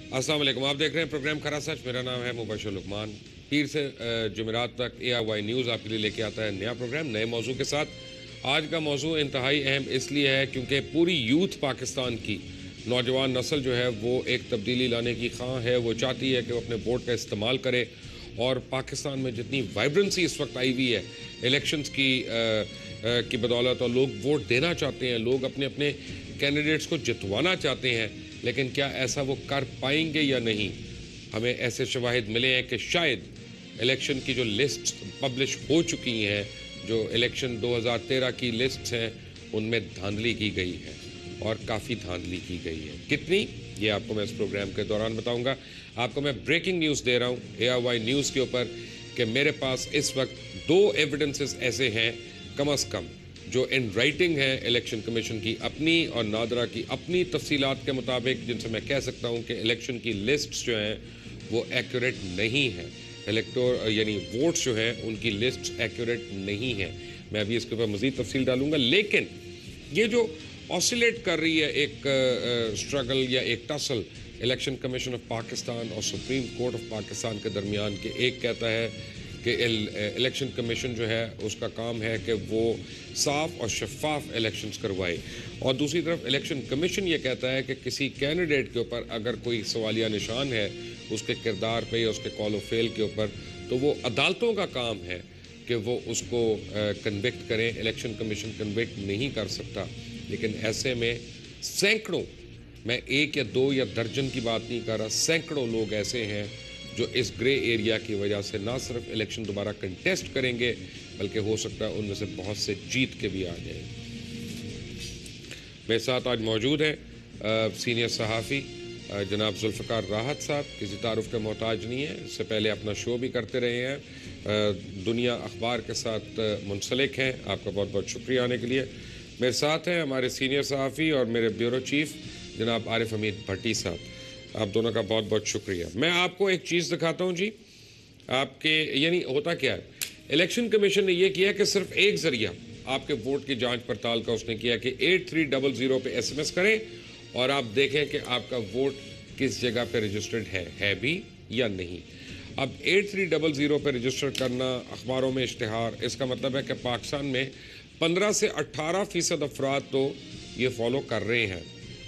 السلام علیکم، آپ دیکھ رہے ہیں پروگرام کھرا سچ. میرا نام ہے مبشر لقمان. پیر سے جمعرات تک ARY نیوز آپ کے لیے لے کے آتا ہے نیا پروگرام نئے موضوع کے ساتھ. آج کا موضوع انتہائی اہم اس لیے ہے کیونکہ پوری یوتھ پاکستان کی نوجوان نسل جو ہے وہ ایک تبدیلی لانے کی خواہاں ہے. وہ چاہتی ہے کہ وہ اپنے ووٹ کا استعمال کرے، اور پاکستان میں جتنی وائبرنسی اس وقت آئی ہوئی ہے الیکشنز کی بدولت، اور لوگ ووٹ دینا چاہتے ہیں، لوگ اپنے اپنے کینڈیڈیٹس کو جتوانا چاہتے ہیں، لیکن کیا ایسا وہ کر پائیں گے یا نہیں؟ ہمیں ایسے شواہد ملے ہیں کہ شاید الیکشن کی جو لسٹ پبلش ہو چکی ہیں، جو الیکشن 2013 کی لسٹس ہیں، ان میں دھاندلی کی گئی ہے، اور کافی دھاندلی کی گئی ہے. کتنی؟ یہ آپ کو میں اس پروگرام کے دوران بتاؤں گا. آپ کو میں بریکنگ نیوز دے رہا ہوں ARY نیوز کے اوپر کہ میرے پاس اس وقت 2 ایویڈنسز ایسے ہیں کم از کم جو ان رائٹنگ ہے الیکشن کمیشن کی اپنی اور نادرا کی اپنی تفصیلات کے مطابق، جن سے میں کہہ سکتا ہوں کہ الیکشن کی لسٹس جو ہیں وہ ایکوریٹ نہیں ہیں. یعنی ووٹس جو ہیں ان کی لسٹ ایکوریٹ نہیں ہے. میں ابھی اس کے اوپر مزید تفصیل ڈالوں گا. لیکن یہ جو آسیلیٹ کر رہی ہے ایک اسٹرگل یا ایک ٹسل الیکشن کمیشن آف پاکستان اور سپریم کورٹ آف پاکستان کے درمیان، کہ ایک کہتا ہے کہ الیکشن کمیشن جو ہے اس کا کام ہے کہ وہ صاف اور شفاف الیکشنز کروائے، اور دوسری طرف الیکشن کمیشن یہ کہتا ہے کہ کسی کینڈیڈیٹ کے اوپر اگر کوئی سوالیہ نشان ہے اس کے کردار پہ یا اس کے کال و فیل کے اوپر، تو وہ عدالتوں کا کام ہے کہ وہ اس کو کنوکٹ کریں. الیکشن کمیشن کنوکٹ نہیں کر سکتا. لیکن ایسے میں سینکڑوں، میں 1 یا 2 یا درجن کی بات نہیں کر رہا، سینکڑوں لوگ ایسے ہیں جو اس گرے ایریا کی وجہ سے نہ صرف الیکشن دوبارہ کنٹیسٹ کریں گے بلکہ ہو سکتا ہے ان میں سے بہت سے جیت کے بھی آ جائیں. میرے ساتھ آج موجود ہیں سینئر صحافی جناب ذوالفقار راحت صاحب. کسی تعارف کا محتاج نہیں ہے، اس سے پہلے اپنا شو بھی کرتے رہے ہیں، دنیا اخبار کے ساتھ منسلک ہیں. آپ کا بہت بہت شکریہ آنے کے لیے. میرے ساتھ ہیں ہمارے سینئر صحافی اور میرے بیورو چیف جناب عارف حمید بھٹی صاحب. آپ دونوں کا بہت بہت شکریہ. میں آپ کو ایک چیز دکھاتا ہوں جی. آپ کے یعنی ہوتا کیا ہے، الیکشن کمیشن نے یہ کیا کہ صرف ایک ذریعہ آپ کے ووٹ کی جانچ پڑتال کا اس نے کیا کہ 8300 پہ SMS کریں اور آپ دیکھیں کہ آپ کا ووٹ کس جگہ پہ رجسٹرڈ ہے بھی یا نہیں. اب 8300 پہ رجسٹر کرنا، اخباروں میں اشتہار، اس کا مطلب ہے کہ پاکستان میں 15 سے 18% افراد تو یہ فالو کر رہے ہیں،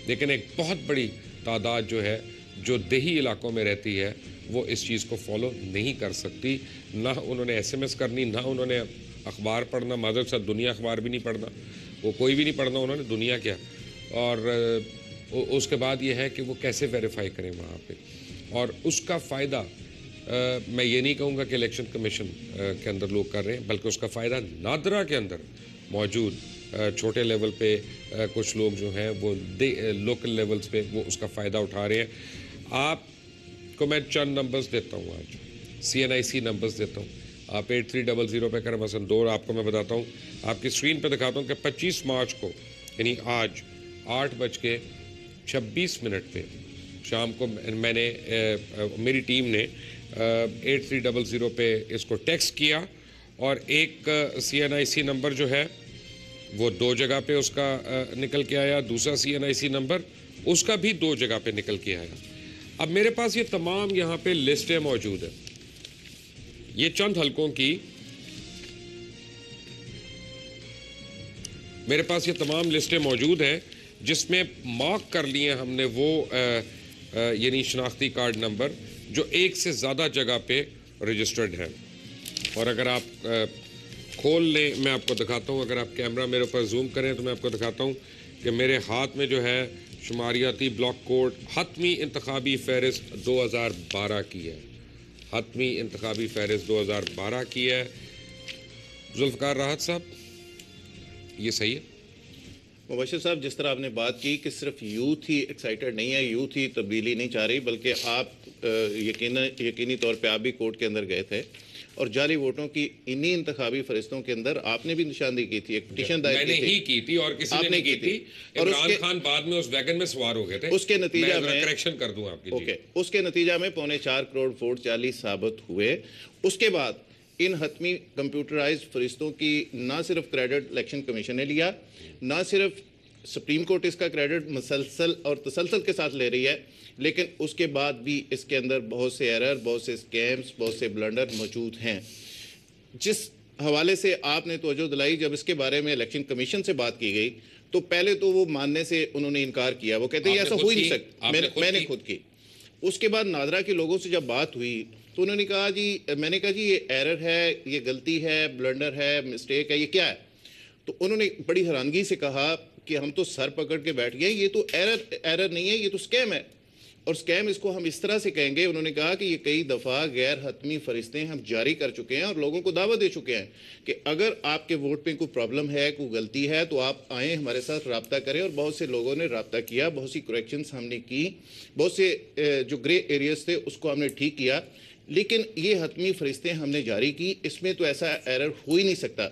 لیکن ایک بہت بڑی تعداد جو ہے جو دیہی علاقوں میں رہتی ہے وہ اس چیز کو فالو نہیں کر سکتی. نہ انہوں نے SMS کرنی، نہ انہوں نے اخبار پڑھنا. معذرت سے دنیا اخبار بھی نہیں پڑھنا، وہ کوئی بھی نہیں پڑھنا انہوں نے، دنیا کیا. اور اس کے بعد یہ ہے کہ وہ کیسے ویریفائی کریں وہاں پہ. اور اس کا فائدہ میں یہ نہیں کہوں گا کہ الیکشن کمیشن کے اندر لوگ کر رہے ہیں، بلکہ اس کا فائدہ نادرا کے اندر موجود چھوٹے لیول پہ کچھ لوگ جو ہیں وہ لوکل لیولز پہ وہ اس کا فائدہ اٹھا رہے ہیں. آپ کو میں چند نمبرز دیتا ہوں، آج CNIC نمبرز دیتا ہوں. آپ 8300 پہ کریں. مثلا 2 آپ کو میں بتاتا ہوں، آپ کی اسکرین پہ دکھاتا ہوں کہ 25 مارچ کو یعنی آج 8:26 پہ شام کو میں نے میری ٹیم نے 8300 پہ اس کو ٹیکسٹ کیا، اور ایک CNIC نمبر جو ہے وہ 2 جگہ پہ اس کا نکل کے آیا، دوسرا CNIC نمبر اس کا بھی 2 جگہ پہ نکل کے آیا. اب میرے پاس یہ تمام یہاں پہ لسٹیں موجود ہیں. یہ چند حلقوں کی میرے پاس یہ تمام لسٹیں موجود ہیں جس میں مارک کر لیے ہم نے وہ یعنی شناختی کارڈ نمبر جو ایک سے زیادہ جگہ پہ رجسٹرڈ ہیں. اور اگر آپ کھول لیں، میں آپ کو دکھاتا ہوں، اگر آپ کیمرہ میرے اوپر زوم کریں تو میں آپ کو دکھاتا ہوں کہ میرے ہاتھ میں جو ہے شماریاتی بلاک کوڈ حتمی انتخابی فہرست 2012 کی ہے. حتمی انتخابی فہرست 2012 کی ہے. ذوالفقار راحت صاحب، یہ صحیح ہے؟ مبشر صاحب، جس طرح آپ نے بات کی کہ صرف یوتھ ہی ایکسائٹڈ نہیں ہے، یوتھ ہی تبدیلی نہیں چاہ رہی، بلکہ آپ یقینی طور پہ آپ بھی کورٹ کے اندر گئے تھے اور جعلی ووٹوں کی انہی انتخابی فہرستوں کے اندر آپ نے بھی نشاندہی کی تھی، ایک پٹیشن دائر کی تھی. میں نے ہی کی تھی اور کسی نے نہیں کی تھی. عمران خان بعد میں اس ویگن میں سوار ہو گئے تھے. اس کے نتیجہ میں کریکشن کر دوں آپ کی. اوکے، اس کے نتیجہ میں 4.25 کروڑ ووٹ جعلی ثابت ہوئے. اس کے بعد ان حتمی کمپیوٹرائزڈ فہرستوں کی نہ صرف کریڈٹ الیکشن کمیشن نے لیا، نہ صرف سپریم کورٹ اس کا کریڈٹ مسلسل اور تسلسل کے ساتھ لے رہی ہے، لیکن اس کے بعد بھی اس کے اندر بہت سے ایرر، بہت سے اسکیمز، بہت سے بلنڈر موجود ہیں۔ جس حوالے سے آپ نے توجہ دلائی، جب اس کے بارے میں الیکشن کمیشن سے بات کی گئی تو پہلے تو وہ ماننے سے انہوں نے انکار کیا، وہ کہتے ہیں ایسا ہو ہی نہیں سکتا، میں نے خود کی۔ اس کے بعد نادرا کے لوگوں سے جب بات ہوئی تو انہوں نے کہا جی، میں نے کہا جی یہ ایرر ہے، یہ غلطی ہے، بلنڈر ہے، مسٹیک ہے، یہ کیا ہے؟ تو انہوں نے بڑی حیرانگی سے کہا کہ ہم تو سر پکڑ کے بیٹھ گئے، یہ تو ایرر نہیں ہے، یہ تو اسکیم ہے، اور اسکیم اس کو ہم اس طرح سے کہیں گے۔ انہوں نے کہا کہ یہ کئی دفعہ غیر حتمی فہرستیں ہم جاری کر چکے ہیں اور لوگوں کو دعوت دے چکے ہیں کہ اگر آپ کے ووٹ پہ کوئی پرابلم ہے، کوئی غلطی ہے تو آپ آئیں، ہمارے ساتھ رابطہ کریں، اور بہت سے لوگوں نے رابطہ کیا، بہت سی کریکشنز ہم نے کی، بہت سے جو گرے ایریاز تھے اس کو ہم نے ٹھیک کیا، لیکن یہ حتمی فہرستیں ہم نے جاری کی، اس میں تو ایسا ایرر ہو ہی نہیں سکتا۔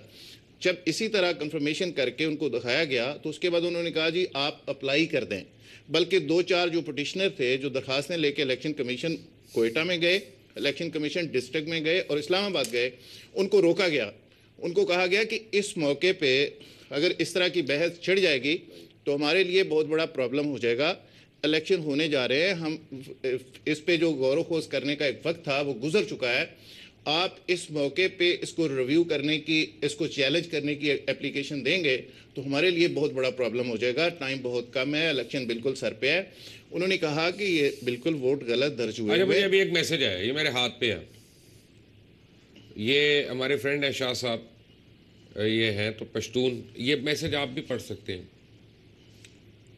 جب اسی طرح کنفرمیشن کر کے ان کو دکھایا گیا تو اس کے بعد انہوں نے کہا جی آپ اپلائی کر دیں، بلکہ 2-4 جو پٹیشنر تھے جو درخواستیں لے کے الیکشن کمیشن کوئٹہ میں گئے، الیکشن کمیشن ڈسٹرکٹ میں گئے اور اسلام آباد گئے، ان کو روکا گیا، ان کو کہا گیا کہ اس موقع پہ اگر اس طرح کی بحث چھڑ جائے گی تو ہمارے لیے بہت بڑا پرابلم ہو جائے گا، الیکشن ہونے جا رہے ہیں، ہم اس پہ جو غور و خوض کرنے کا ایک وقت تھا وہ گزر چکا ہے، آپ اس موقع پہ اس کو ریویو کرنے کی، اس کو چیلنج کرنے کی اپلیکیشن دیں گے تو ہمارے لیے بہت بڑا پرابلم ہو جائے گا، ٹائم بہت کم ہے، الیکشن بالکل سر پہ ہے۔ انہوں نے کہا کہ یہ بالکل ووٹ غلط درج ہوئے مجھے ابھی ایک میسج آیا، یہ میرے ہاتھ پہ ہے، یہ ہمارے فرینڈ ہیں شاہ صاحب، یہ ہیں تو پشتون، یہ میسج آپ بھی پڑھ سکتے ہیں۔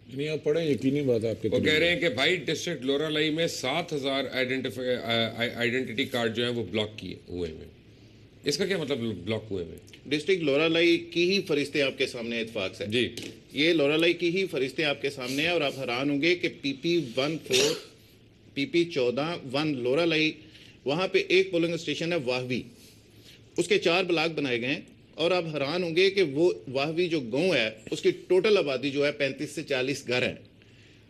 نہیں آپ پڑھیں، یقینی بات آپ کے وہ کہہ رہے ہیں کہ بھائی ڈسٹرکٹ لورا لائی میں 7,000 آئیڈینٹی کارڈ جو ہیں وہ بلاک کیے ہوئے ہیں۔ اس کا کیا مطلب بلاک ہوئے ہیں؟ ڈسٹرکٹ لورا لائی کی ہی فہرستیں آپ کے سامنے اتفاق سے جی، یہ لورا لائی کی ہی فہرستیں آپ کے سامنے ہیں، اور آپ حیران ہوں گے کہ پی پی 14 لورا لائی، وہاں پہ ایک پولنگ اسٹیشن ہے واہوی، اس کے 4 بلاک بنائے گئے ہیں، اور آپ حیران ہوں گے کہ وہ واہوی جو گاؤں ہے اس کی ٹوٹل آبادی جو ہے 35 سے 40 گھر ہیں،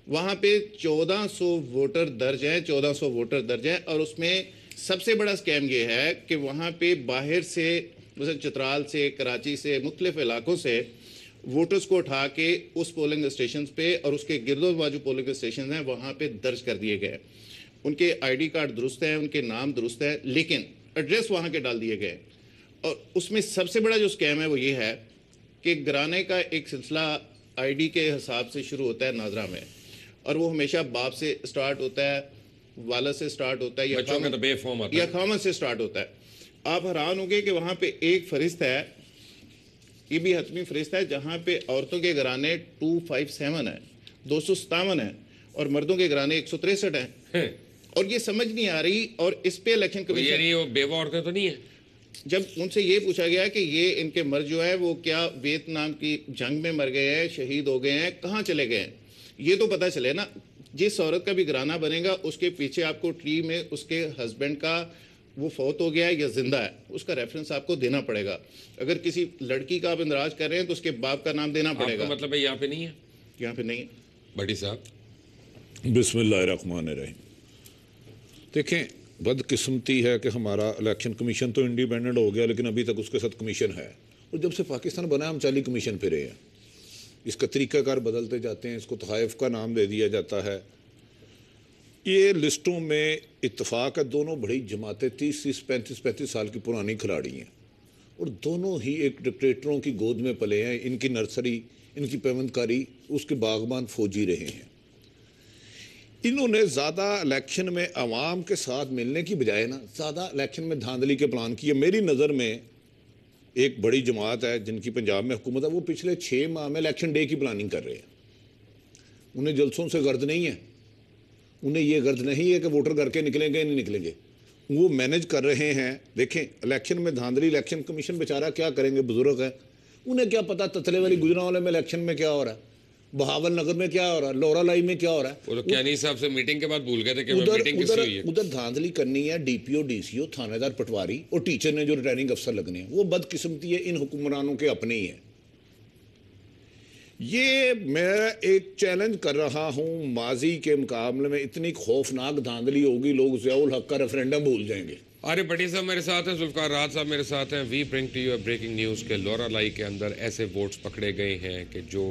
وہاں پہ 1400 ووٹر درج ہیں، 1400 ووٹر درج ہیں، اور اس میں سب سے بڑا اسکیم یہ ہے کہ وہاں پہ باہر سے مثلا چترال سے، کراچی سے، مختلف علاقوں سے ووٹرز کو اٹھا کے اس پولنگ اسٹیشنز پہ اور اس کے گرد و نواح جو پولنگ اسٹیشنز ہیں وہاں پہ درج کر دیے گئے، ان کے آئی ڈی کارڈ درست ہیں، ان کے نام درست ہیں، لیکن ایڈریس وہاں کے ڈال دیے گئے۔ اور اس میں سب سے بڑا جو اسکیم ہے وہ یہ ہے کہ گرانے کا ایک سلسلہ آئی ڈی کے حساب سے شروع ہوتا ہے نادرا میں، اور وہ ہمیشہ باپ سے سٹارٹ ہوتا ہے، والد سے سٹارٹ ہوتا ہے، یا خامن سے سٹارٹ ہوتا ہے۔ آپ حیران ہوں گے کہ وہاں پہ ایک فہرست ہے، یہ بھی حتمی فہرست ہے، جہاں پہ عورتوں کے گرانے 257 ہیں، 257 ہیں، اور مردوں کے گرانے 163 ہیں، اور یہ سمجھ نہیں آ رہی، اور اس پہ الیکشن کمیشن، یہ بیوہ عورتیں تو نہیں ہیں؟ جب ان سے یہ پوچھا گیا کہ یہ ان کے مرد جو ہے وہ کیا ویتنام کی جنگ میں مر گئے ہیں، شہید ہو گئے ہیں، کہاں چلے گئے ہیں، یہ تو پتہ چلے نا۔ جس عورت کا بھی گرانا بنے گا اس کے پیچھے آپ کو ٹری میں اس کے ہسبینڈ کا وہ فوت ہو گیا ہے یا زندہ ہے اس کا ریفرنس آپ کو دینا پڑے گا۔ اگر کسی لڑکی کا آپ اندراج کر رہے ہیں تو اس کے باپ کا نام دینا پڑے گا۔ آپ کا مطلب ہے یہاں پہ نہیں ہے؟ یہاں پہ نہیں ہے۔ بھٹی صاحب بسم اللہ الرحمن الرحیم۔ دیکھیں بدقسمتی ہے کہ ہمارا الیکشن کمیشن تو انڈیپینڈنٹ ہو گیا لیکن ابھی تک اس کے ساتھ کمیشن ہے، اور جب سے پاکستان بنا ہے ہم 40 کمیشن پہ رہے ہیں، اس کا طریقہ کار بدلتے جاتے ہیں، اس کو تحائف کا نام دے دیا جاتا ہے۔ یہ لسٹوں میں اتفاق ہے دونوں بڑی جماعتیں 35 سال کی پرانی کھلاڑی ہیں، اور دونوں ہی ایک ڈکٹیٹروں کی گود میں پلے ہیں، ان کی نرسری، ان کی پیوندکاری، اس کے باغبان فوجی رہے ہیں۔ انہوں نے زیادہ الیکشن میں عوام کے ساتھ ملنے کی بجائے زیادہ الیکشن میں دھاندلی کے پلان کیے۔ میری نظر میں ایک بڑی جماعت ہے جن کی پنجاب میں حکومت ہے، وہ پچھلے 6 ماہ میں الیکشن ڈے کی پلاننگ کر رہے ہیں۔ انہیں جلسوں سے غرض نہیں ہے، انہیں یہ غرض نہیں ہے کہ ووٹر گھر کے نکلیں گے نہیں نکلیں گے، وہ مینج کر رہے ہیں۔ دیکھیں الیکشن میں دھاندلی، الیکشن کمیشن بیچارہ کیا کریں گے، بزرگ ہے، انہیں کیا پتہ تتلے والی گجرانوالے میں الیکشن میں کیا ہو رہا ہے، بہاول نگر میں کیا ہو رہا ہے، لورا لائی میں کیا ہو رہا ہے۔ وہ تو کیانی صاحب سے میٹنگ کے بعد بھول گئے تھے کہ میٹنگ کس سے ہوئی ہے۔ ادھر دھاندلی کرنی ہے، ڈی پی او، ڈی سی او، تھانے دار، پٹواری اور ٹیچر نے جو ریٹرننگ افسر لگنے ہیں، وہ بدقسمتی ہے ان حکمرانوں کے اپنے ہی ہیں۔ یہ میں ایک چیلنج کر رہا ہوں، ماضی کے مقابلے میں اتنی خوفناک دھاندلی ہوگی لوگ ضیاء الحق کا ریفرینڈم بھول جائیں گے۔ آرے بھٹی صاحب میرے ساتھ ہیں، ذوالفقار راحت صاحب میرے ساتھ ہیں۔ We bring to you breaking news کہ لورا لائی کے اندر ایسے ووٹس پکڑے گئے ہیں کہ جو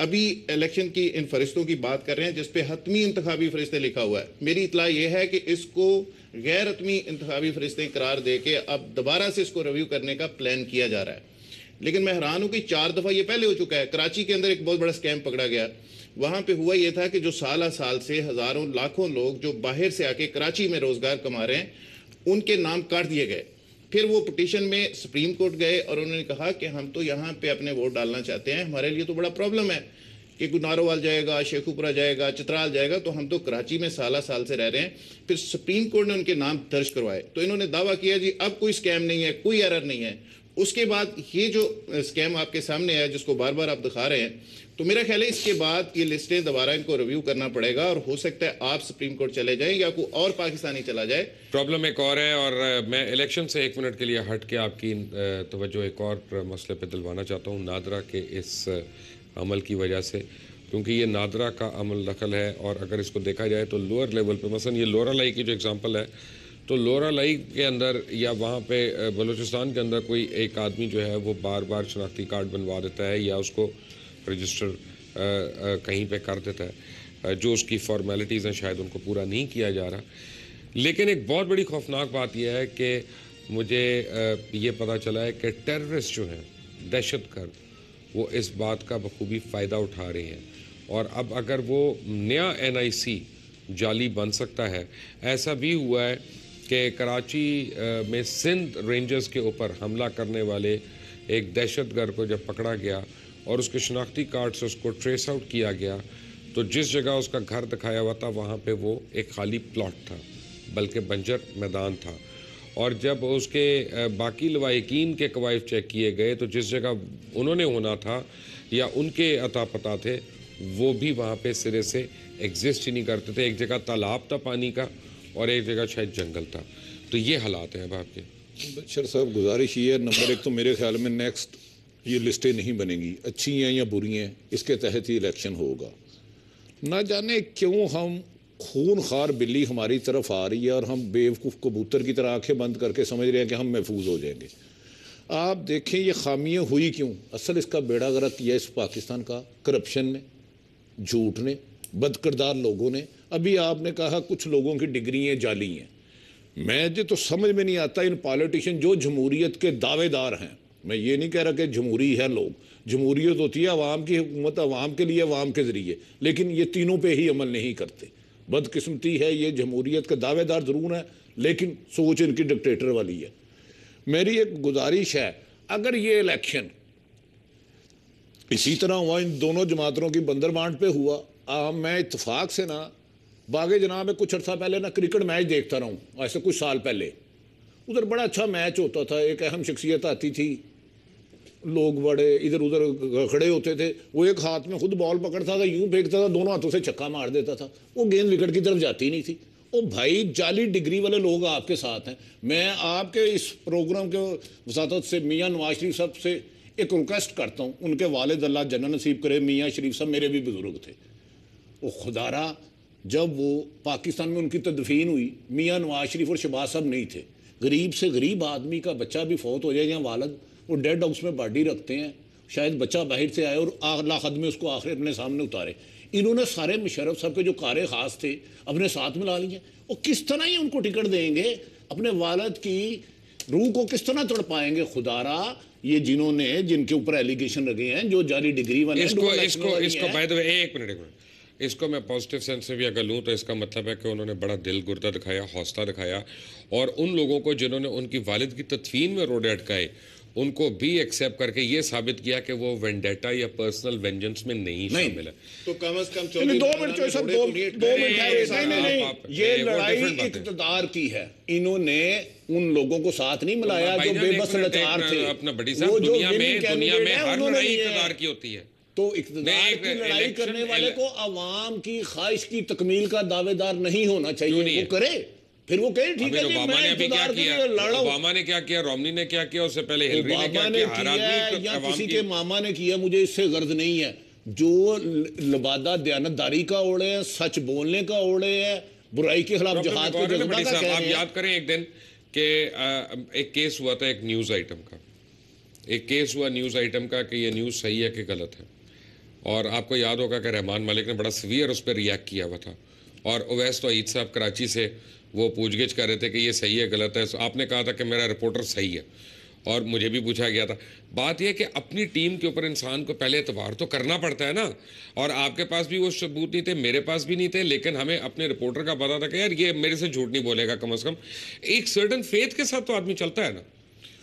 ابھی الیکشن کی ان فرشتوں کی بات کر رہے ہیں جس پہ حتمی انتخابی فرشتے لکھا ہوا ہے. میری اطلاع یہ ہے کہ اس کو غیر حتمی انتخابی فرشتے قرار دے کے اب دوبارہ سے اس کو ریویو کرنے کا پلان کیا جا رہا ہے. لیکن میں حیران ہوں کہ 4 دفعہ یہ پہلے ہو چکا ہے. کراچی کے اندر ایک بہت بڑا اسکیم پکڑا گیا. وہاں پہ ہوا یہ تھا کہ جو سالہ سال سے ہزاروں لاکھوں لوگ جو باہر سے آ کے کراچی میں روزگار کما رہے ہیں ان کے نام کاٹ دیے گئے. پھر وہ پٹیشن میں سپریم کورٹ گئے اور انہوں نے کہا کہ ہم تو یہاں پہ اپنے ووٹ ڈالنا چاہتے ہیں, ہمارے لیے تو بڑا پرابلم ہے کہ کوئی نارووال جائے گا, شیخوپورہ جائے گا, چترال جائے گا, تو ہم تو کراچی میں سالہ سال سے رہ رہے ہیں. پھر سپریم کورٹ نے ان کے نام درج کروائے تو انہوں نے دعویٰ کیا جی اب کوئی اسکیم نہیں ہے, کوئی ایرر نہیں ہے. اس کے بعد یہ جو اسکیم آپ کے سامنے ہے جس کو بار بار آپ دکھا رہے ہیں, تو میرا خیال ہے اس کے بعد یہ لسٹیں دوبارہ ان کو ریویو کرنا پڑے گا اور ہو سکتا ہے آپ سپریم کورٹ چلے جائیں یا کوئی اور پاکستانی چلا جائے. پرابلم ایک اور ہے, اور میں الیکشن سے 1 منٹ کے لیے ہٹ کے آپ کی توجہ ایک اور مسئلے پہ دلوانا چاہتا ہوں, نادرا کے اس عمل کی وجہ سے, کیونکہ یہ نادرا کا عمل دخل ہے. اور اگر اس کو دیکھا جائے تو لوور لیول پہ, مثلا یہ لورا لائی کی جو اگزامپل ہے, تو لورا لائی کے اندر یا وہاں پہ بلوچستان کے اندر کوئی ایک آدمی جو ہے وہ بار بار شناختی کارڈ بنوا دیتا ہے یا اس کو رجسٹر کہیں پہ کر دیتا ہے, جو اس کی فارمیلٹیز ہیں شاید ان کو پورا نہیں کیا جا رہا. لیکن ایک بہت بڑی خوفناک بات یہ ہے کہ مجھے یہ پتہ چلا ہے کہ ٹیررسٹ جو ہیں, دہشت گرد, وہ اس بات کا بخوبی فائدہ اٹھا رہے ہیں. اور اب اگر وہ نیا NIC جعلی بن سکتا ہے, ایسا بھی ہوا ہے کہ کراچی میں سندھ رینجرز کے اوپر حملہ کرنے والے ایک دہشت گرد کو جب پکڑا گیا اور اس کے شناختی کارڈ سے اس کو ٹریس آؤٹ کیا گیا, تو جس جگہ اس کا گھر دکھایا ہوا تھا وہاں پہ وہ ایک خالی پلاٹ تھا, بلکہ بنجر میدان تھا. اور جب اس کے باقی لواحقین کے قوائف چیک کیے گئے تو جس جگہ انہوں نے ہونا تھا یا ان کے عطا پتہ تھے وہ بھی وہاں پہ سرے سے ایگزسٹ ہی نہیں کرتے تھے. ایک جگہ تالاب تھا پانی کا اور ایک جگہ شاید جنگل تھا. تو یہ حالات ہیں اب آپ کے. بشر صاحب گزارش یہ ہے, نمبر 1 تو میرے خیال میں نیکسٹ یہ لسٹیں نہیں بنیں گی, اچھی ہیں یا بری ہیں, اس کے تحت ہی الیکشن ہوگا. نہ جانے کیوں ہم خون خوار بلی ہماری طرف آ رہی ہے اور ہم بیوقوف کبوتر کی طرح آنکھیں بند کر کے سمجھ رہے ہیں کہ ہم محفوظ ہو جائیں گے. آپ دیکھیں یہ خامیاں ہوئی کیوں. اصل اس کا بیڑا غرق کیا اس پاکستان کا کرپشن نے, جھوٹ نے, بد کردار لوگوں نے. ابھی آپ نے کہا کچھ لوگوں کی ڈگریاں جعلی ہیں. میں تو سمجھ میں نہیں آتا ان پالیٹیشین جو جمہوریت کے دعوے دار ہیں. میں یہ نہیں کہہ رہا کہ جمہوری ہے لوگ, جمہوریت ہوتی ہے عوام کی حکومت, عوام کے لیے, عوام کے ذریعے, لیکن یہ تینوں پہ ہی عمل نہیں کرتے. بدقسمتی ہے, یہ جمہوریت کے دعوے دار ضرور ہیں لیکن سوچ ان کی ڈکٹیٹر والی ہے. میری ایک گزارش ہے, اگر یہ الیکشن اسی طرح ہوا, ان دونوں جماعتوں کی بندر بانٹ پہ ہوا, میں اتفاق سے نا باغ جناب میں کچھ عرصہ پہلے نا کرکٹ میچ دیکھتا رہا ہوں, ایسے کچھ سال پہلے ادھر بڑا اچھا میچ ہوتا تھا, ایک اہم شخصیت آتی تھی, لوگ بڑے ادھر ادھر کھڑے ہوتے تھے, وہ ایک ہاتھ میں خود بال پکڑتا تھا, یوں پھینکتا تھا, دونوں ہاتھوں سے چھکا مار دیتا تھا, وہ گیند وکٹ کی طرف جاتی نہیں تھی. او بھائی جعلی ڈگری والے لوگ آپ کے ساتھ ہیں. میں آپ کے اس پروگرام کے وساطت سے میاں نواز شریف صاحب سے ایک ریکویسٹ کرتا ہوں, ان کے والد اللہ جنت نصیب کرے, میاں شریف صاحب میرے بھی بزرگ تھے. وہ خدا را جب وہ پاکستان میں ان کی تدفین ہوئی, میاں نواز شریف اور شہباز صاحب نہیں تھے. غریب سے غریب آدمی کا بچہ بھی فوت ہو جائے یا والد, وہ ڈیڈ ہاؤس میں باڈی رکھتے ہیں, شاید بچہ باہر سے آئے اور اللہ خد میں اس کو آخر اپنے سامنے اتارے. انہوں نے سارے مشرف صاحب کے جو کار خاص تھے اپنے ساتھ ملا لیے. اور کس طرح ہی ان کو ٹکٹ دیں گے, اپنے والد کی روح کو کس طرح توڑ پائیں گے. خدا را یہ جنہوں نے جن کے اوپر ایلیگیشن لگے ہیں, جو جعلی ڈگری والے اس کو بائی دا وے ایک منٹ اس کو میں پازیٹیو سینس میں بھی اگر لوں تو اس کا مطلب ہے کہ انہوں نے بڑا دل گردہ دکھایا, حوصلہ دکھایا, اور ان لوگوں کو جنہوں نے ان کی والد کی تدفین میں روڑے اٹکائے ان کو بھی ایکسیپٹ کر کے یہ ثابت کیا کہ وہ وینڈیٹا یا پرسنل وینجنس میں نہیں شامل ہے. تو کم از کم 2 منٹ یہ لڑائی اقتدار کی ہے. انہوں نے ان لوگوں کو ساتھ نہیں ملایا جو بے بس لاچار تھے. اپنا بڑی صاحب دنیا میں ہر لڑائی اقتدار کی ہوتی ہے. تو اقتدار کی لڑائی کرنے والے کو عوام کی خواہش کی تکمیل کا دعوے دار نہیں ہونا چاہیے. وہ کرے پھر وہ کہے ٹھیک ہے جی میں اقتدار کے لیے لڑا ہوں. اوباما نے کیا کیا, رومنی نے کیا کیا, اس سے پہلے ہلری نے کیا کیا, ہر آدمی یا کسی کے ماما نے کیا, مجھے اس سے غرض نہیں ہے. جو لبادہ دیانتداری کا اوڑے ہیں, سچ بولنے کا اوڑے ہیں, برائی کے خلاف جہاد کے جذبہ کا کہہ رہے ہیں. آپ یاد کریں ایک دن کہ ایک کیس ہوا تھا ایک نیوز آئٹم کا, ایک کیس ہوا نیوز آئٹم کا کہ یہ نیوز صحیح ہے کہ غلط ہے, اور آپ کو یاد ہوگا کہ رحمان ملک نے بڑا سویئر اس پہ ریئیکٹ کیا ہوا تھا، اور اویس توحید صاحب کراچی سے وہ پوچھ گچھ کر رہے تھے کہ یہ صحیح ہے غلط ہے، آپ نے کہا تھا کہ میرا رپورٹر صحیح ہے، اور مجھے بھی پوچھا گیا تھا۔ بات یہ کہ اپنی ٹیم کے اوپر انسان کو پہلے اعتبار تو کرنا پڑتا ہے نا، اور آپ کے پاس بھی وہ ثبوت نہیں تھے، میرے پاس بھی نہیں تھے، لیکن ہمیں اپنے رپورٹر کا پتا تھا کہ یار یہ میرے سے جھوٹ نہیں بولے گا، کم از کم ایک سرٹن فیتھ کے ساتھ تو آدمی چلتا ہے نا۔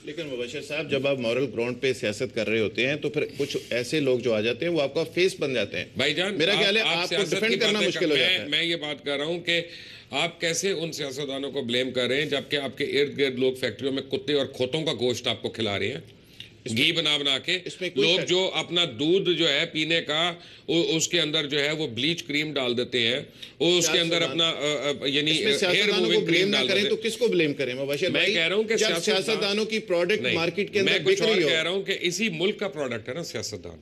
لیکن مبشر صاحب جب آپ مورل گراؤنڈ پہ سیاست کر رہے ہوتے ہیں تو پھر کچھ ایسے لوگ جو آ جاتے ہیں وہ آپ کا فیس بن جاتے ہیں۔ بھائی جان میرا خیال ہے آپ کو ڈیفینڈ کرنا مشکل ہو جاتا ہے۔ میں یہ بات کر رہا ہوں کہ آپ کیسے ان سیاستدانوں کو بلیم کر رہے ہیں جبکہ آپ کے ارد گرد لوگ فیکٹریوں میں کتے اور کھوتوں کا گوشت آپ کو کھلا رہے ہیں، گھی بنا کے، لوگ جو اپنا دودھ جو ہے پینے کا اس کے اندر جو ہے وہ بلیچ کریم ڈال دیتے ہیں، اس کے اندر اپنا یعنی ہیئر ریموونگ کریم ڈال دیتے ہیں۔ تو کس کو بلیم کریں مبشر میں بھائی؟ کہہ رہا ہوں کہ جب سیاستدانوں کی پروڈکٹ مارکیٹ کے اندر میں بک کچھ اور رہی ہو، کہہ رہا ہوں کہ اسی ملک کا پروڈکٹ ہے نا سیاستدان،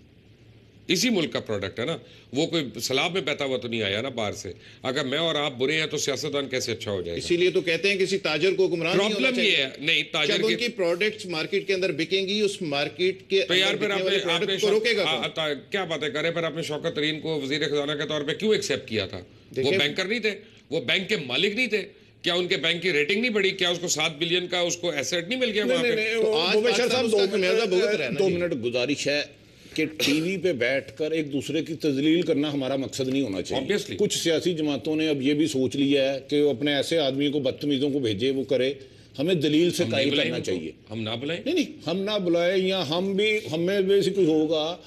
اسی ملک کا پروڈکٹ ہے نا، وہ کوئی سیلاب میں بہتا ہوا تو نہیں آیا نا باہر سے۔ اگر میں اور آپ برے ہیں تو سیاستدان کیسے اچھا ہو جائے گا؟ اسی لیے تو کہتے ہیں کسی تاجر کو گمراہ نہیں ہونا پرابلم چاہیے۔ یہ ہے نہیں تاجر جب ان کی پروڈکٹس مارکیٹ کے اندر بکیں گی، اس مارکیٹ کے تو یار پھر آپ نے کو روکے گا کون؟ کیا باتیں کریں، پھر آپ نے شوکت ترین کو وزیر خزانہ کے طور پہ کیوں ایکسیپٹ کیا تھا؟ وہ بینکر نہیں تھے، وہ بینک کے مالک نہیں تھے، کیا ان کے بینک کی ریٹنگ نہیں بڑھی؟ کیا اس کو 7 بلین کا اس کو ایسٹ نہیں مل گیا وہاں پہ؟ مبشر صاحب 2 منٹ گزارش ہے کہ ٹی وی پہ بیٹھ کر ایک دوسرے کی تذلیل کرنا ہمارا مقصد نہیں ہونا چاہیے۔ کچھ سیاسی جماعتوں نے اب یہ بھی سوچ لیا ہے کہ وہ اپنے ایسے آدمی کو بدتمیزوں کو بھیجے، وہ کرے، ہمیں دلیل سے قائل کرنا چاہیے۔ ہم نہ بلائیں، نہیں ہم نہ بلائیں، یا ہمیں بھی کوئی ہوگا،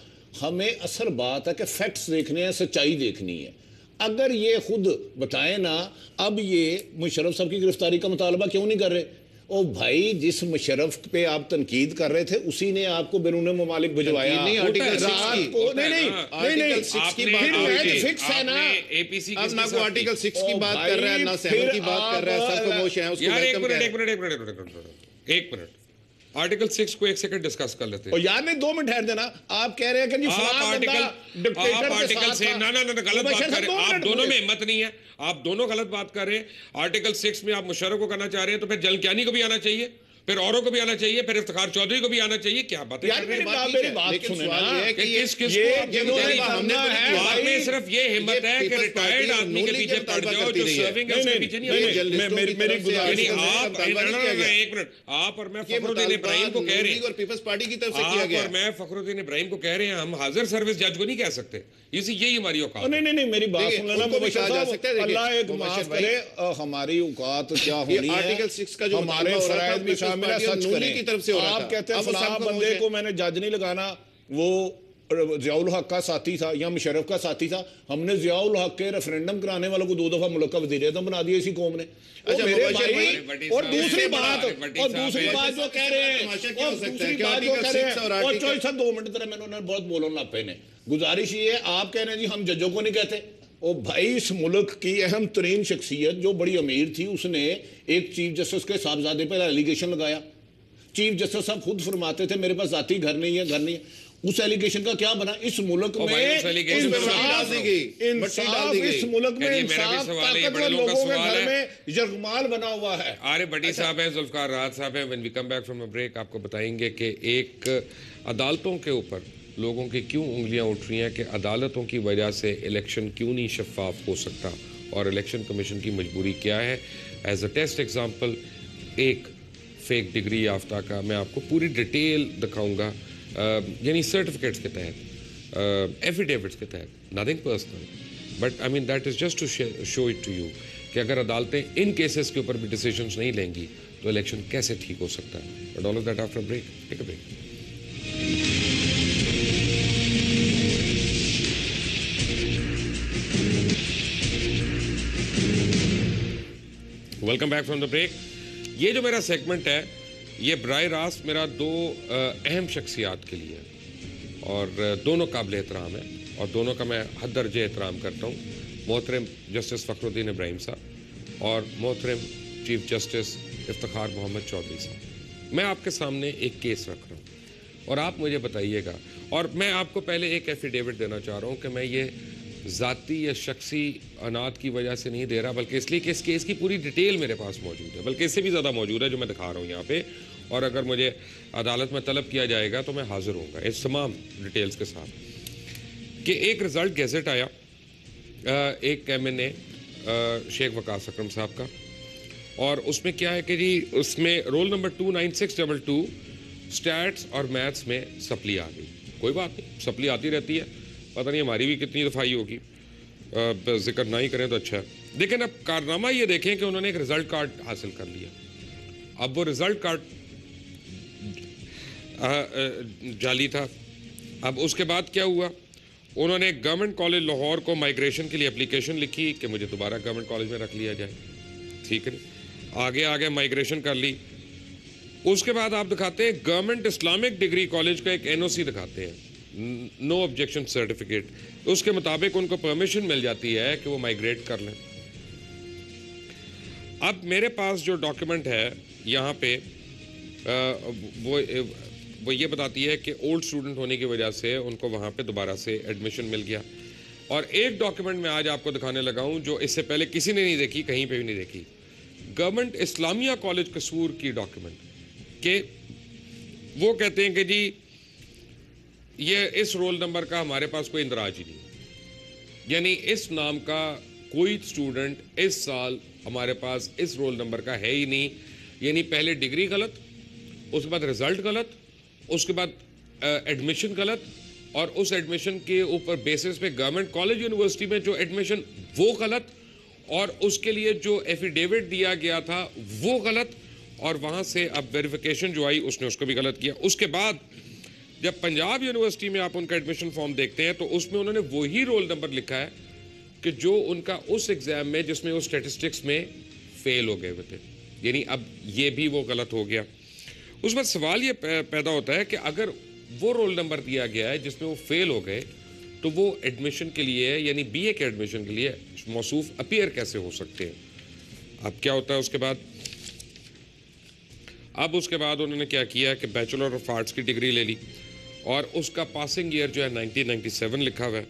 ہمیں اصل بات ہے کہ فیکٹس دیکھنے ہیں، سچائی دیکھنی ہے۔ اگر یہ خود بتائیں نا، اب یہ مشرف صاحب کی گرفتاری کا مطالبہ کیوں نہیں کر رہے؟ او بھائی، جس مشرف پہ آپ تنقید کر رہے تھے اسی نے آپ کو بیرون ممالک بھجوایا۔ آرٹیکل 6 کی بات کر رہا ہے، نہ سیون کی بات کر رہا ہے، سب خاموش ہیں، اس کو ویلکم کہہ رہے ہیں۔ ایک منٹ آرٹیکل 6 کو ایک سیکنڈ ڈسکس کر لیتے ہیں۔ اور یار نہیں 2 منٹ ٹھہر دینا، آپ کہہ رہے ہیں کہ جی فلاں بندہ ڈکٹیٹر کے ساتھ تھا۔ نہ غلط بات کر رہے ہیں آپ دونوں میں، ہمت نہیں ہے، آپ دونوں غلط بات کر رہے ہیں۔ آرٹیکل 6 میں آپ مشرف کو کرنا چاہ رہے ہیں تو پھر جلن کیانی کو بھی آنا چاہیے، پھر اوروں کو بھی آنا چاہیے، پھر افتخار چودھری کو بھی آنا چاہیے۔ کیا باتیں کر رہے ہیں؟ میری بات سنیں نا، کہ کس کو صرف یہ ہمت ہے کہ ریٹائرڈ آدمی کے پیچھے پڑ جاؤ، جو سرونگ ہے اس کے پیچھے نہیں۔ میری گزارش ایک منٹ، آپ اور میں فخر الدین ابراہیم کو کہہ رہے ہیں، اور پیپلز پارٹی کی طرف سے کیا گیا، اور میں فخر الدین ابراہیم کو کہہ رہے ہیں ہم حاضر سروس جج کو نہیں کہہ سکتے، یہی ہماری اوقات۔ نہیں میری بات سن لینا مبشر صاحب، اللہ ایک معاف کرے، ہماری اوقات کیا ہونی ہے، آرٹیکل 6 کا جو ہمارے فرائض میں شامل ہے، سچ کریں۔ کی طرف سے ہو رہا تھا، آپ کہتے ہیں فلاں بندے کو میں نے جج نہیں لگانا، وہ ضیاء الحق کا ساتھی تھا یا مشرف کا ساتھی تھا، ہم نے ضیاء الحق کے ریفرینڈم کرانے والوں کو 2 دفعہ ملک کا وزیر اعظم بنا دیا اسی قوم نے۔ اور دوسری بات جو کہہ رہے ہیں، اور 2 منٹ طرح میں نے بہت بولنا لگ پہ نے، گزارش یہ ہے، آپ کہہ رہے ہیں جی ہم ججوں کو نہیں کہتے۔ او بھائی، اس ملک کی اہم ترین شخصیت جو بڑی امیر تھی، اس نے ایک چیف جسٹس کے صاحبزادے پہ ایلیگیشن لگایا۔ چیف جسٹس صاحب خود فرماتے تھے میرے پاس ذاتی گھر نہیں ہے۔ اس ایلیگیشن کا کیا بنا؟ اس ملک میں انصاف، اس ملک میں انصاف طاقتور لوگوں کے گھر میں یرغمال بنا ہوا ہے۔ آرے بٹی صاحب ہیں، ذوالفقار راحت صاحب ہیں، when we come back from a break آپ کو بتائیں گے کہ ایک عدالتوں کے اوپر لوگوں کی کیوں انگلیاں اٹھ رہی ہیں کہ عدالتوں کی وجہ سے الیکشن کیوں نہیں شفاف ہو سکتا، اور الیکشن کمیشن کی مجبوری کیا ہے۔ ایز اے ٹیسٹ ایگزامپل، ایک فیک ڈگری یافتہ کا میں آپ کو پوری ڈیٹیل دکھاؤں گا، یعنی سرٹیفکیٹس کے تحت، ایفیڈیوٹس کے تحت، nothing personal, but I mean that is just to show it to you کہ اگر عدالتیں ان کیسز کے اوپر بھی ڈیسیجنس نہیں لیں گی تو الیکشن کیسے ٹھیک ہو سکتا ہے۔ But all of that after break, take a break. Welcome back from the break. یہ جو میرا سیگمنٹ ہے یہ براہ راست میرا 2 اہم شخصیات کے لیے ہے، اور دونوں قابل احترام ہیں، اور دونوں کا میں حد درجہ احترام کرتا ہوں، محترم جسٹس فخر الدین ابراہیم صاحب اور محترم چیف جسٹس افتخار محمد چودھری صاحب۔ میں آپ کے سامنے ایک کیس رکھ رہا ہوں اور آپ مجھے بتائیے گا، اور میں آپ کو پہلے ایک ایفیڈیوٹ دینا چاہ رہا ہوں کہ میں یہ ذاتی یا شخصی عناد کی وجہ سے نہیں دے رہا، بلکہ اس لیے کہ اس کیس کی پوری ڈیٹیل میرے پاس موجود ہے، بلکہ اس سے بھی زیادہ موجود ہے جو میں دکھا رہا ہوں یہاں پہ، اور اگر مجھے عدالت میں طلب کیا جائے گا تو میں حاضر ہوں گا اس تمام ڈیٹیلز کے ساتھ۔ کہ ایک رزلٹ گیزٹ آیا ایک MNA شیخ وقاص اکرم صاحب کا, اور اس میں کیا ہے کہ جی اس میں رول نمبر 29622 اسٹیٹس اور میتھس میں سپلی آ گئی. کوئی بات نہیں, سپلی آتی رہتی ہے, پتہ نہیں ہماری بھی کتنی دفعہ ہی ہوگی, ذکر نہ ہی کریں تو اچھا ہے. لیکن اب کارنامہ یہ دیکھیں کہ انہوں نے ایک رزلٹ کارڈ حاصل کر لیا. اب وہ رزلٹ کارڈ جعلی تھا. اب اس کے بعد کیا ہوا, انہوں نے گورنمنٹ کالج لاہور کو مائگریشن کے لیے اپلیکیشن لکھی کہ مجھے دوبارہ گورنمنٹ کالج میں رکھ لیا جائے. ٹھیک ہے, آگے مائگریشن کر لی. اس کے بعد آپ دکھاتے ہیں گورنمنٹ اسلامک ڈگری کالج کا ایک NOC دکھاتے ہیں, نو آبجیکشن سرٹیفکیٹ. اس کے مطابق ان کو پرمیشن مل جاتی ہے کہ وہ مائگریٹ کر لیں. اب میرے پاس جو ڈاکیومنٹ ہے یہاں پہ وہ یہ بتاتی ہے کہ اولڈ اسٹوڈنٹ ہونے کی وجہ سے ان کو وہاں پہ دوبارہ سے ایڈمیشن مل گیا. اور ایک ڈاکیومنٹ میں آج آپ کو دکھانے لگا ہوں جو اس سے پہلے کسی نے نہیں دیکھی, کہیں پہ بھی نہیں دیکھی. گورنمنٹ اسلامیہ کالج قصور کی ڈاکیومنٹ کہ وہ کہتے ہیں کہ جی یہ اس رول نمبر کا ہمارے پاس کوئی اندراج ہی نہیں, یعنی اس نام کا کوئی اسٹوڈنٹ اس سال ہمارے پاس اس رول نمبر کا ہے ہی نہیں. یعنی پہلے ڈگری غلط, اس کے بعد رزلٹ غلط, اس کے بعد ایڈمیشن غلط, اور اس ایڈمیشن کے اوپر بیسس پہ گورنمنٹ کالج یونیورسٹی میں جو ایڈمیشن وہ غلط, اور اس کے لیے جو ایفیڈیوٹ دیا گیا تھا وہ غلط, اور وہاں سے اب ویریفیکیشن جو آئی اس نے اس کو بھی غلط کیا. اس کے بعد جب پنجاب یونیورسٹی میں آپ ان کا ایڈمیشن فارم دیکھتے ہیں تو اس میں انہوں نے وہی رول نمبر لکھا ہے کہ جو ان کا اس ایگزام میں جس میں وہ اسٹیٹسٹکس میں فیل ہو گئے ہوئے تھے. یعنی اب یہ بھی وہ غلط ہو گیا. اس بعد سوال یہ پیدا ہوتا ہے کہ اگر وہ رول نمبر دیا گیا ہے جس میں وہ فیل ہو گئے تو وہ ایڈمیشن کے لیے یعنی BA کے ایڈمیشن کے لیے موصوف اپیئر کیسے ہو سکتے ہیں. اب کیا ہوتا ہے اس کے بعد, اب اس کے بعد انہوں نے کیا کیا کہ بیچلر آف آرٹس کی ڈگری لے لی اور اس کا پاسنگ ایئر جو ہے 1997 لکھا ہوا ہے.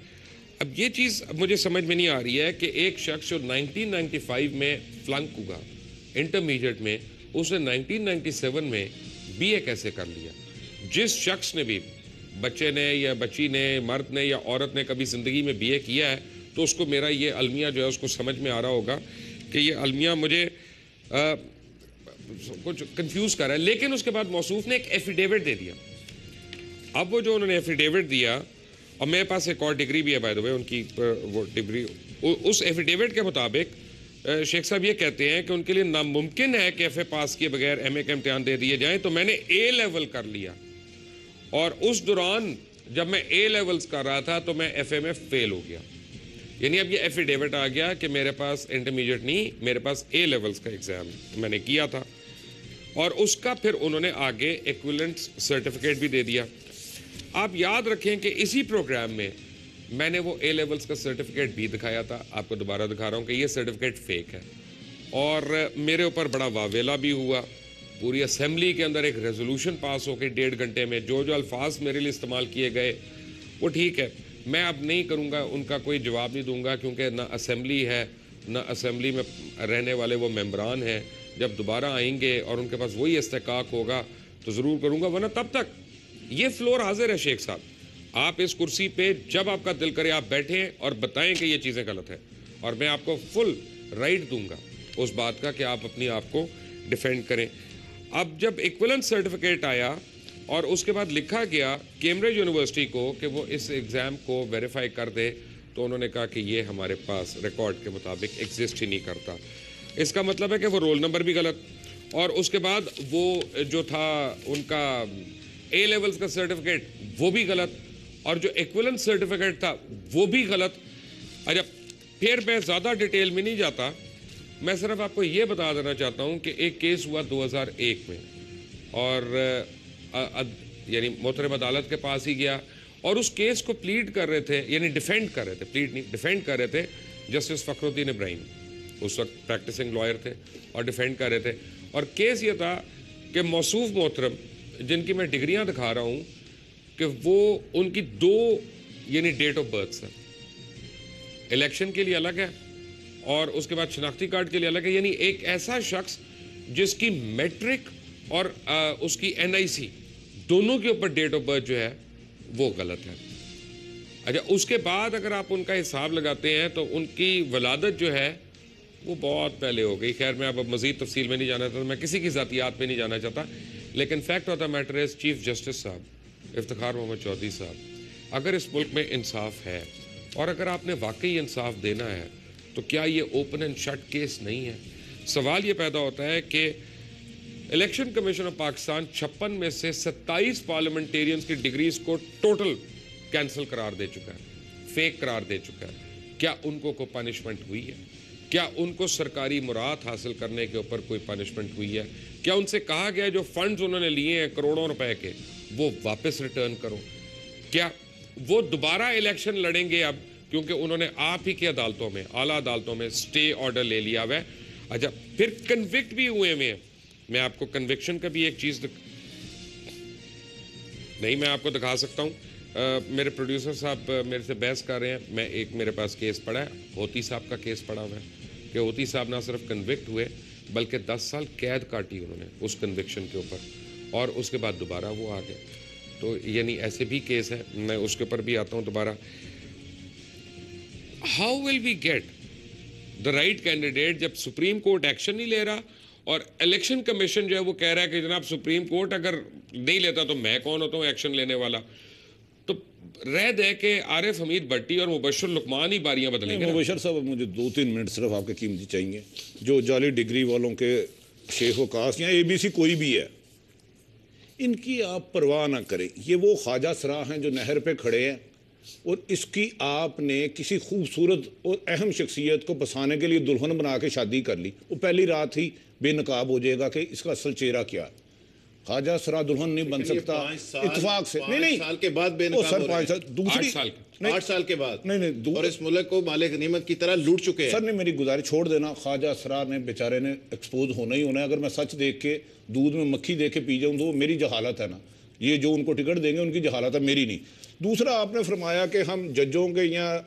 اب یہ چیز مجھے سمجھ میں نہیں آ رہی ہے کہ ایک شخص جو 1995 میں فلنک ہوا انٹرمیڈیٹ میں, اس نے 1997 میں BA کیسے کر لیا. جس شخص نے بھی, بچے نے یا بچی نے, مرد نے یا عورت نے کبھی زندگی میں BA کیا ہے تو اس کو میرا یہ المیہ جو ہے اس کو سمجھ میں آ رہا ہوگا کہ یہ المیہ مجھے کچھ کنفیوز کر رہا ہے. لیکن اس کے بعد موصوف نے ایک ایفیڈیوٹ دے دیا. اب وہ جو انہوں نے ایفیڈیوٹ دیا, اور میرے پاس ایک اور ڈگری بھی ہے بائی دا وے ان کی, وہ ڈگری اس ایفیڈیوٹ کے مطابق شیخ صاحب یہ کہتے ہیں کہ ان کے لیے ناممکن ہے کہ FA پاس کیے بغیر MA کا امتحان دے دیے جائیں. تو میں نے A لیول کر لیا, اور اس دوران جب میں A لیولز کر رہا تھا تو میں FA میں فیل ہو گیا. یعنی اب یہ ایفیڈیوٹ آ گیا کہ میرے پاس انٹرمیڈیٹ نہیں, میرے پاس A لیولز کا ایگزام میں نے کیا تھا, اور اس کا پھر انہوں نے آگے ایکویلنٹ سرٹیفکیٹ بھی دے دیا. آپ یاد رکھیں کہ اسی پروگرام میں میں نے وہ A لیولز کا سرٹیفکیٹ بھی دکھایا تھا. آپ کو دوبارہ دکھا رہا ہوں کہ یہ سرٹیفکیٹ فیک ہے, اور میرے اوپر بڑا واویلا بھی ہوا. پوری اسمبلی کے اندر ایک ریزولوشن پاس ہو کے 1.5 گھنٹے میں جو الفاظ میرے لیے استعمال کیے گئے وہ ٹھیک ہے, میں اب نہیں کروں گا, ان کا کوئی جواب نہیں دوں گا, کیونکہ نہ اسمبلی ہے نہ اسمبلی میں رہنے والے وہ ممبران ہیں. جب دوبارہ آئیں گے اور ان کے پاس وہی استحقاق ہوگا تو ضرور کروں گا, ورنہ تب تک یہ فلور حاضر ہے. شیخ صاحب, آپ اس کرسی پہ جب آپ کا دل کرے آپ بیٹھیں اور بتائیں کہ یہ چیزیں غلط ہیں, اور میں آپ کو فل رائٹ دوں گا اس بات کا کہ آپ اپنی آپ کو ڈیفینڈ کریں. اب جب ایکویلنٹ سرٹیفکیٹ آیا اور اس کے بعد لکھا گیا کیمبرج یونیورسٹی کو کہ وہ اس ایگزام کو ویریفائی کر دے, تو انہوں نے کہا کہ یہ ہمارے پاس ریکارڈ کے مطابق ایگزسٹ ہی نہیں کرتا. اس کا مطلب ہے کہ وہ رول نمبر بھی غلط, اور اس کے بعد وہ جو تھا ان کا A لیولز کا سرٹیفکیٹ وہ بھی غلط, اور جو ایکویلنٹ سرٹیفکیٹ تھا وہ بھی غلط. اچھا, پھر میں زیادہ ڈیٹیل میں نہیں جاتا, میں صرف آپ کو یہ بتا دینا چاہتا ہوں کہ ایک کیس ہوا 2001 میں, اور یعنی محترم عدالت کے پاس ہی گیا, اور اس کیس کو پلیڈ کر رہے تھے, یعنی ڈیفینڈ کر رہے تھے, پلیڈ نہیں ڈیفینڈ کر رہے تھے جسٹس فخر الدین ابراہیم. اس وقت پریکٹسنگ لائر تھے اور ڈیفینڈ کر رہے تھے. اور کیس یہ تھا کہ موصوف محترم جن کی میں ڈگریاں دکھا رہا ہوں کہ وہ ان کی 2 یعنی ڈیٹ آف برتھ ہیں, الیکشن کے لیے الگ ہے اور اس کے بعد شناختی کارڈ کے لیے الگ ہے. یعنی ایک ایسا شخص جس کی میٹرک اور اس کی NIC دونوں کے اوپر ڈیٹ آف برتھ جو ہے وہ غلط ہے. اچھا اس کے بعد اگر آپ ان کا حساب لگاتے ہیں تو ان کی ولادت جو ہے وہ بہت پہلے ہو گئی. خیر میں اب مزید تفصیل میں نہیں جانا چاہتا, میں کسی کی ذاتیات پہ نہیں جانا چاہتا, لیکن fact of the matter is chief justice صاحب افتخار محمد چودھری صاحب, اگر اس ملک میں انصاف ہے اور اگر آپ نے واقعی انصاف دینا ہے تو کیا یہ اوپن اینڈ شٹ کیس نہیں ہے؟ سوال یہ پیدا ہوتا ہے کہ الیکشن کمیشن آف پاکستان 56 میں سے 27 پارلیمنٹیرینز کی ڈگریز کو ٹوٹل کینسل قرار دے چکا ہے, فیک قرار دے چکا ہے. کیا ان کو کوئی پنشمنٹ ہوئی ہے؟ کیا ان کو سرکاری مراد حاصل کرنے کے اوپر کوئی پنشمنٹ ہوئی ہے؟ کیا ان سے کہا گیا جو فنڈز انہوں نے لیے ہیں کروڑوں روپے کے وہ واپس ریٹرن کرو؟ کیا وہ دوبارہ الیکشن لڑیں گے اب کیونکہ انہوں نے آپ ہی کی عدالتوں میں, اعلیٰ عدالتوں میں سٹے آرڈر لے لیا ہوا ہے؟ اچھا پھر کنوکٹ بھی ہوئے ہیں. میں آپ کو کنوکشن کا بھی ایک چیز نہیں میں آپ کو دکھا سکتا ہوں. میرے پروڈیوسر صاحب میرے سے بحث کر رہے ہیں, میں ایک میرے پاس کیس پڑا ہے, ہوتی صاحب کا کیس پڑا ہوا ہے کہ ہوتی صاحب نہ صرف کنوکٹ ہوئے بلکہ 10 سال قید کاٹی انہوں نے اس کنوکشن کے اوپر, اور اس کے بعد دوبارہ وہ آ گئے. تو یعنی ایسے بھی کیس ہیں, میں اس کے اوپر بھی آتا ہوں دوبارہ. How will we get the right candidate جب سپریم کورٹ ایکشن نہیں لے رہا اور الیکشن کمیشن جو ہے وہ کہہ رہا ہے کہ جناب سپریم کورٹ اگر نہیں لیتا تو میں کون ہوتا ہوں ایکشن لینے والا؟ تو رہ دے کہ عارف حمید بھٹی اور مبشر لقمان ہی باریاں بدلیں گے. مبشر صاحب مجھے 2-3 منٹ صرف آپ کے قیمتی چاہیے. جو جعلی ڈگری والوں کے شیخ و کاس یا ABC کوئی بھی ہے, ان کی آپ پرواہ نہ کریں. یہ وہ خواجہ سرا ہیں جو نہر پہ کھڑے ہیں اور اس کی آپ نے کسی خوبصورت اور اہم شخصیت کو بسانے کے لیے دلہن بنا کے شادی کر لی. وہ پہلی رات ہی بے نقاب ہو جائے گا کہ اس کا اصل چہرہ کیا. خواجہ سرا دلہن نہیں بن سکتا اتفاق سے. نہیں 5 سال کے بعد بے نقاب ہو رہے ہیں. دوسری 8 سال کے بعد نہیں اور اس ملک کو مال غنیمت کی طرح لوٹ چکے ہیں. سر نے میری گزارش چھوڑ دینا. خواجہ سرا نے بیچارے نے ایکسپوز ہونا ہی ہونا ہے. اگر میں سچ دیکھ کے دودھ میں مکھی دیکھ کے پی جاؤں تو وہ میری جہالت ہے نا. یہ جو ان کو ٹکٹ دیں گے ان کی جہالت ہے, میری نہیں. دوسرا آپ نے فرمایا کہ ہم ججوں کے یا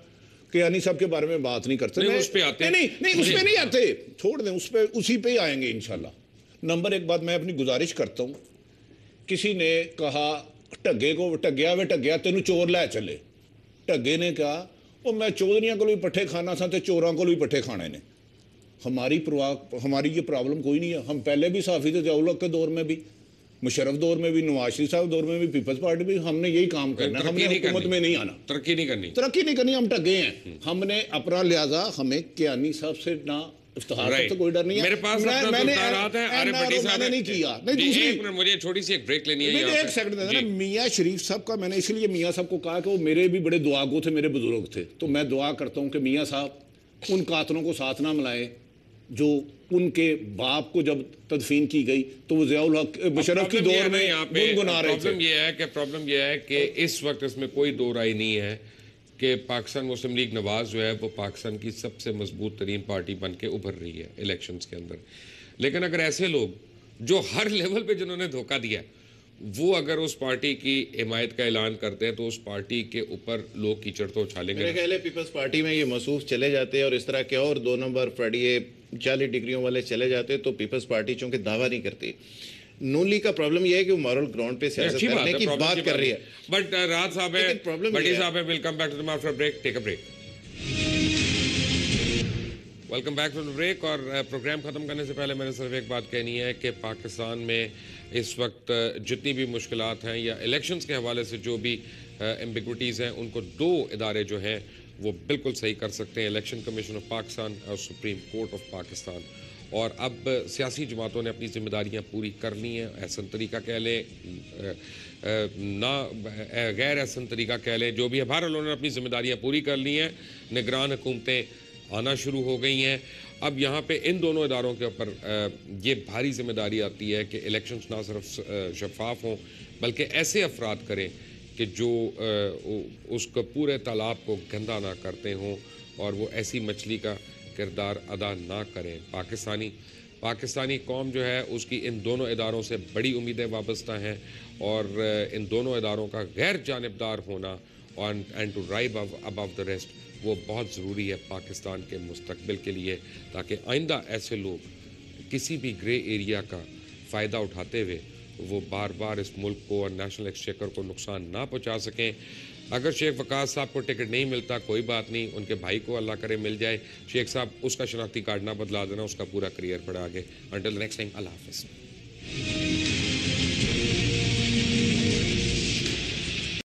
کیانی صاحب کے بارے میں بات نہیں کرتے. نہیں اس پہ آتے نہیں اس پہ نہیں آتے, چھوڑ دیں اس پہ, اسی پہ ہی آئیں گے انشاءاللہ. نمبر 1 بات میں اپنی گزارش کرتا ہوں. کسی نے کہا ٹگے کو ٹگیا تینوں چور لے چلے. ٹگے نے کہا وہ میں چودھریاں کو بھی پٹھے کھانا تھا تو چوراں کو بھی پٹھے کھانے نے. ہماری یہ پرابلم کوئی نہیں ہے. ہم پہلے بھی صحافی تھے, ضیاء الحق کے دور میں بھی, مشرف دور میں بھی, نواز شریف صاحب دور میں بھی, پیپلز پارٹی بھی. ہم نے یہی کام کرنا ہے, ہم نے حکومت میں نہیں آنا, ترقی نہیں کرنی. ہم ٹگے ہیں. ہم نے اپنا لہذا ہمیں کیانی صاحب سے نہ افتخار کا تو کوئی ڈر نہیں ہے. میرے پاس اپنا دستارات ہے عارف بھٹی صاحب نے نہیں کیا. نہیں دوسری مجھے چھوٹی سی ایک بریک لینی ہے. ایک سیکنڈ دے دینا. میاں شریف صاحب کا میں نے اسی لیے میاں صاحب کو کہا کہ وہ میرے بھی بڑے دعا گو تھے, میرے بزرگ تھے. تو میں دعا کرتا ہوں کہ میاں صاحب ان قاتلوں کو ساتھ نہ ملائے جو ان کے باپ کو جب تدفین کی گئی تو وہ ضیاء الحق مشرف کی دور میں گنگنا رہے تھے. پرابلم یہ ہے کہ اس وقت اس میں کوئی دو رائے نہیں ہے کہ پاکستان مسلم لیگ نواز جو ہے وہ پاکستان کی سب سے مضبوط ترین پارٹی بن کے ابھر رہی ہے الیکشنز کے اندر. لیکن اگر ایسے لوگ جو ہر لیول پہ جنہوں نے دھوکہ دیا وہ اگر اس پارٹی کی حمایت کا اعلان کرتے ہیں تو اس پارٹی کے اوپر لوگ کیچڑ تو اچھالیں گے. میرے خیال ہے پیپلز پارٹی میں یہ مصروف چلے جاتے اور اس طرح کے اور 2 نمبر فریڈیے 40 ڈگریوں والے چلے جاتے تو پیپلز پارٹی چونکہ دعویٰ نہیں کرتی. نون لیگ کا پرابلم یہ ہے کہ وہ مورل گراؤنڈ پہ سیاست کرنے کی بات کر رہی ہے. بٹ راحت صاحب ہے, بٹی صاحب ہے, welcome back to the after break. Take a break. Welcome back to the break. اور پروگرام ختم کرنے سے پہلے میں نے صرف ایک بات کہنی ہے کہ پاکستان میں اس وقت جتنی بھی مشکلات ہیں یا الیکشنز کے حوالے سے جو بھی ایمبیگوٹیز ہیں ان کو 2 ادارے جو ہیں وہ بالکل صحیح کر سکتے ہیں, الیکشن کمیشن آف پاکستان اور سپریم کورٹ آف پاکستان. اور اب سیاسی جماعتوں نے اپنی ذمہ داریاں پوری کرنی ہیں. احسن طریقہ کہہ لیں غیر احسن طریقہ کہہ لیں, جو بھی ہے, بہرحال انہوں نے اپنی ذمہ داریاں پوری کر لی ہیں. نگران حکومتیں آنا شروع ہو گئی ہیں. اب یہاں پہ ان دونوں اداروں کے اوپر یہ بھاری ذمہ داری آتی ہے کہ الیکشنز نہ صرف شفاف ہوں بلکہ ایسے افراد کریں کہ جو اس کو پورے تالاب کو گندا نہ کرتے ہوں اور وہ ایسی مچھلی کا کردار ادا نہ کریں. پاکستانی قوم جو ہے اس کی ان دونوں اداروں سے بڑی امیدیں وابستہ ہیں اور ان دونوں اداروں کا غیر جانبدار ہونا and to rise above the rest وہ بہت ضروری ہے پاکستان کے مستقبل کے لیے, تاکہ آئندہ ایسے لوگ کسی بھی گرے ایریا کا فائدہ اٹھاتے ہوئے وہ بار بار اس ملک کو اور نیشنل ایکسچیکر کو نقصان نہ پہنچا سکیں. اگر شیخ وقاص صاحب کو ٹکٹ نہیں ملتا کوئی بات نہیں, ان کے بھائی کو اللہ کرے مل جائے. شیخ صاحب اس کا شناختی کارڈ نہ بدلا دینا, اس کا پورا کریئر پڑا آگے. انٹل نیکسٹ ٹائم, اللہ حافظ.